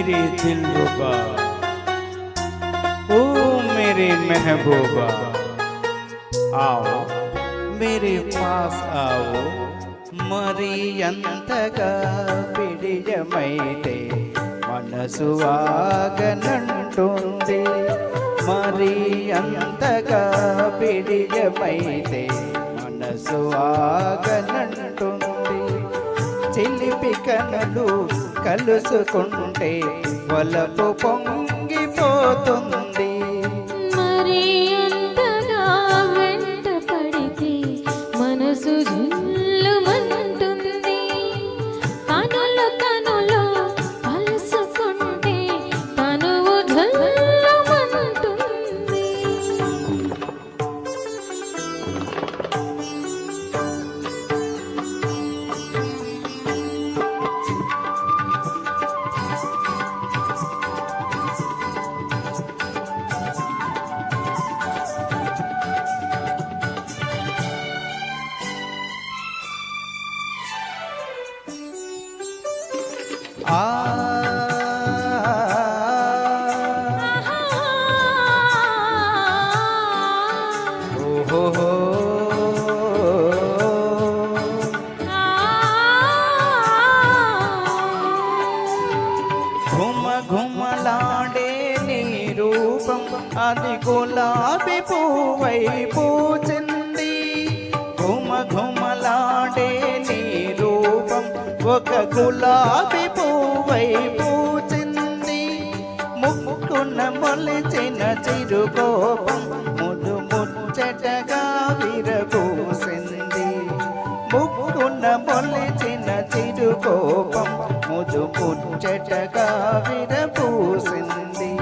मेरी दिलरुबा, ओ मेरे महबूबा, आओ मेरे पास आओ. మరి అంతగా పిడియమైతే మనసు ఆగనంటుంది. మరి అంతగా పిడియమైతే మనసు ఆగనంటుంది. చిలిపి కనులు కలుసుకుంటే వలపు పొంగిపోతుంది. మరి అంతగా వెంట పడితే మనసు జుల్లుమంటుంది. కనులు కనులు కలుసుకుంటే తనువు జుల్లుమంటుంది. ఘుమఘుమలాడే నీ రూపం అది గులాబీ పువ్వై పూచింది. ఘుమఘుమలాడే నీ రూపం ఒక గులాబీ పువ్వై పూచింది. ముక్కున మొలిచిన చిరుకోపం ముదు ముచ్చటగా విరబూసింది. ముక్కున మొలిచిన చిరుకోపం ముదు ముచ్చటగా విరబూసింది.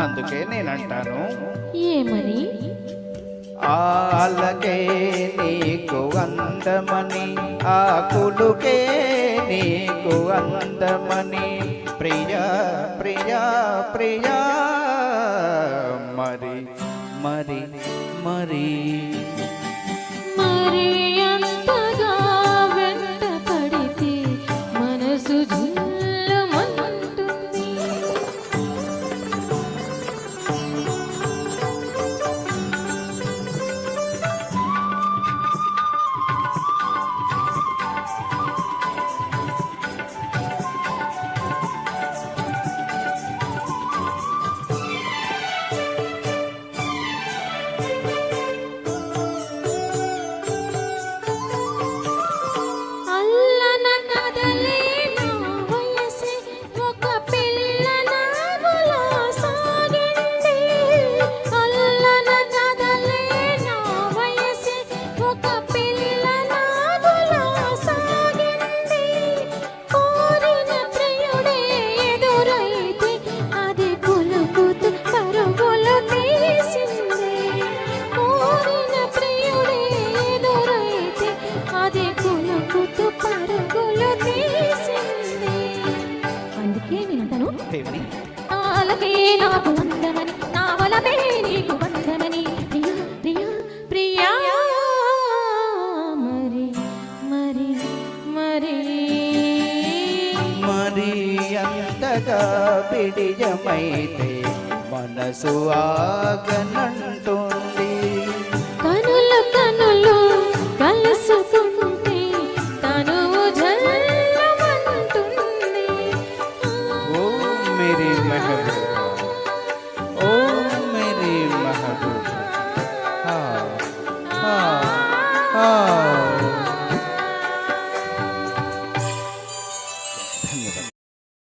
అందుకే నేనంటాను, ఏమని? ఆలకే నీకు అందమని, ఆకులుకే నీకు అందమని. ప్రియా ప్రియా ప్రియా మరి మరి మరి మరి అంతగా వెంట పడితే మనసు జుల్లుమంటుంది. అల్లన కదలే నా వయసే ఒక పిల్ల నాగులా సాగింది. అల్లన కదలే నా వయసే ఒక పిల్ల నాగులా సాగింది. కోరిన ప్రియుడే ఎదురైతే అది కులుకుతూ పరుగులు తీసింది. కోరిన ప్రియుడే ఎదురైతే అది కులుకుతూ పరుగులు తీసింది. అందుకే వింటాను, దేవి ఆలకే నాకు అందమని, నా వలపే నీకు బంధమని. ప్రియా ప్రియా ప్రియా మరి మరి మరి మరి అంతగా పిడియమైతే మనసు ఆగనంటు.